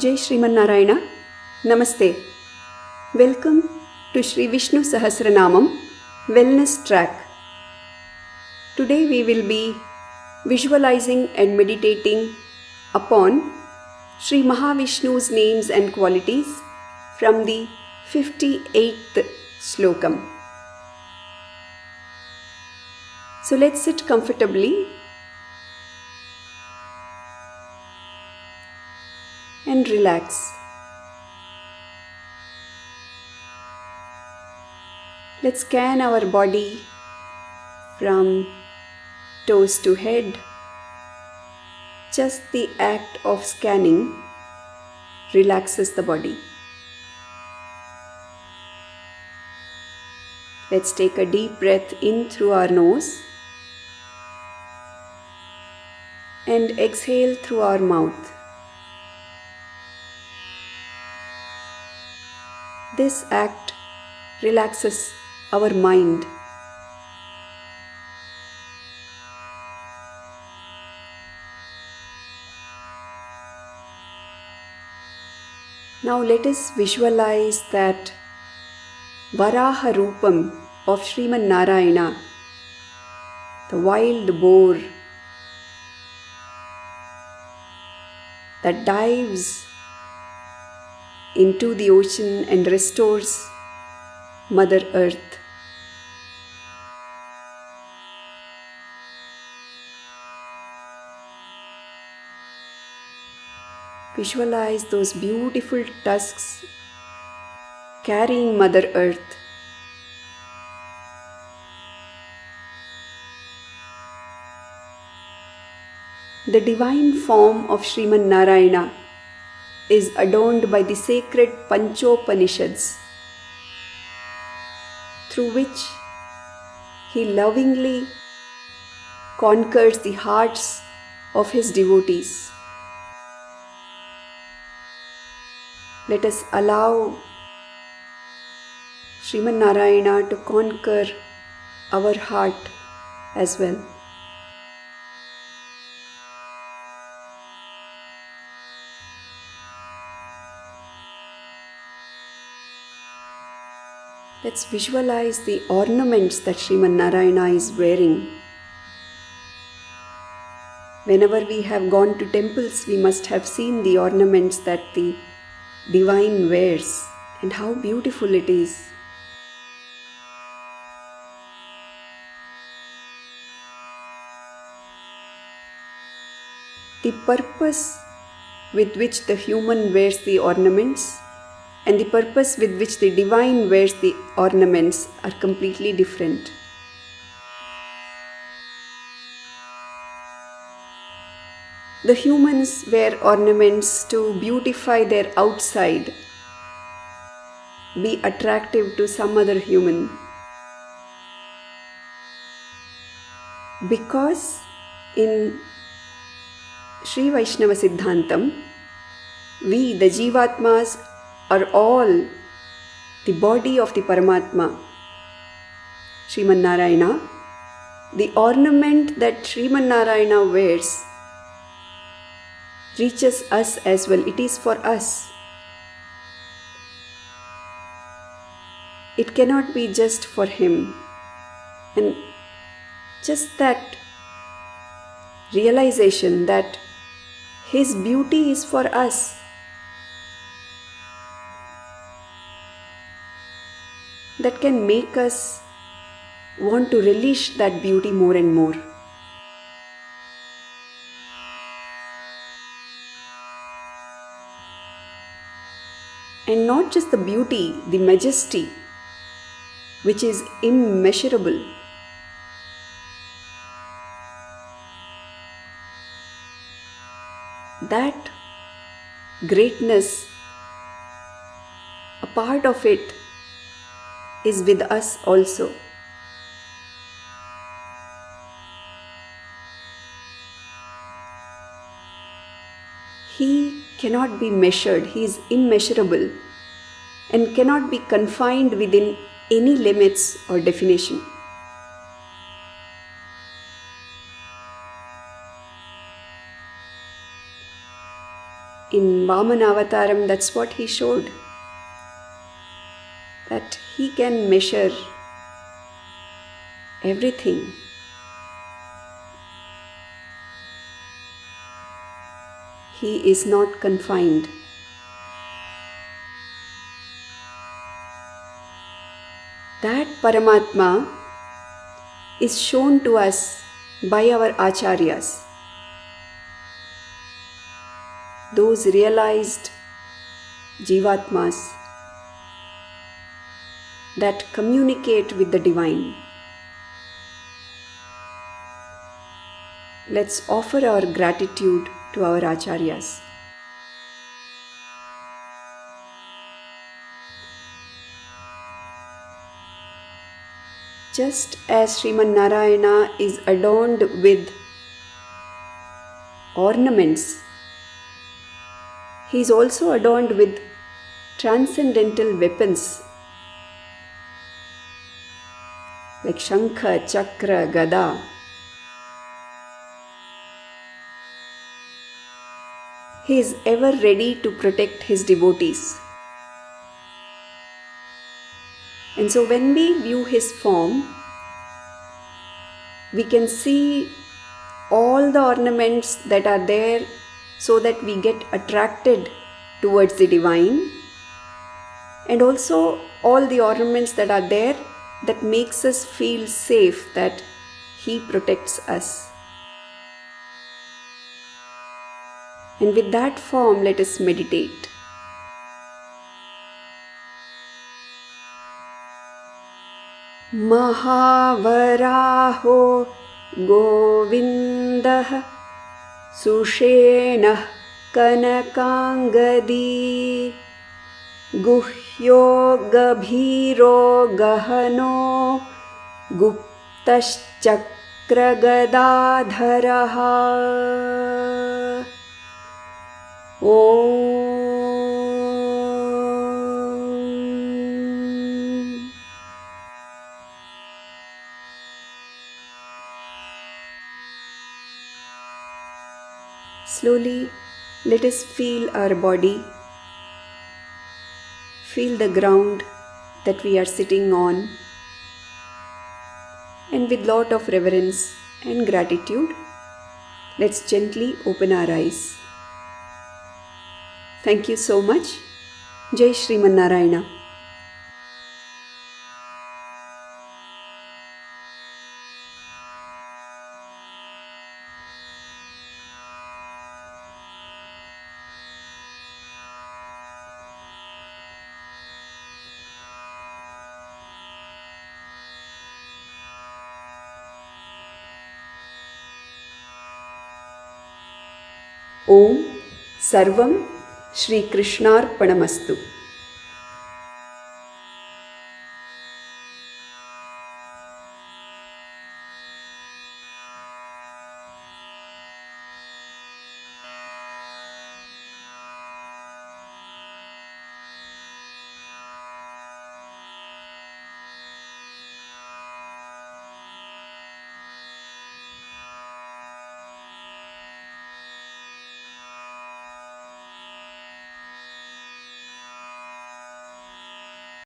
Jai Srimannarayana. Namaste. Welcome to Shri Vishnu Sahasranamam Wellness Track. Today we will be visualizing and meditating upon Sri Mahavishnu's names and qualities from the 58th Slokam. So let's sit comfortably and relax. Let's scan our body from toes to head. Just the act of scanning relaxes the body. Let's take a deep breath in through our nose and exhale through our mouth. This act relaxes our mind. Now let us visualize that varAha roopam of Srimannarayana, the wild boar that dives into the ocean and restores Mother Earth. Visualize those beautiful tusks carrying Mother Earth. The divine form of Srimannarayana is adorned by the sacred panchOpanishads, through which he lovingly conquers the hearts of his devotees. Let us allow Srimannarayana to conquer our heart as well. Let's visualize the ornaments that Srimannarayana is wearing. Whenever we have gone to temples, we must have seen the ornaments that the divine wears, and how beautiful it is. The purpose with which the human wears the ornaments and the purpose with which the divine wears the ornaments are completely different. The humans wear ornaments to beautify their outside, be attractive to some other human. Because in Sri Vaishnava Siddhantam, we, the Jivatmas, are all the body of the Paramatma, Srimannarayana. The ornament that Srimannarayana wears reaches us as well. It is for us. It cannot be just for him. And just that realization that his beauty is for us, that can make us want to relish that beauty more and more. And not just the beauty, the majesty, which is immeasurable. That greatness, a part of it, is with us also. He cannot be measured, he is immeasurable and cannot be confined within any limits or definition. In Vamana Avataram, that's what he showed. That he can measure everything. He is not confined. That Paramatma is shown to us by our acharyas, those realized jivatmas that communicate with the divine. Let's offer our gratitude to our acharyas. Just as Srimannarayana is adorned with ornaments, he is also adorned with transcendental weapons like Shankha, Chakra, Gada. He is ever ready to protect his devotees. And so when we view his form, we can see all the ornaments that are there so that we get attracted towards the divine, and also all the ornaments that are there that makes us feel safe, that he protects us. And with that form, let us meditate. mahAvarAhaha gOvindaha sushENaha kanakAngadee guhyo gahano guptaschakra Om. Slowly, let us feel our body, feel the ground that we are sitting on, and with lot of reverence and gratitude, let's gently open our eyes. Thank you so much. Jai Srimannarayana. Om Sarvam Shri Krishnarpanamastu.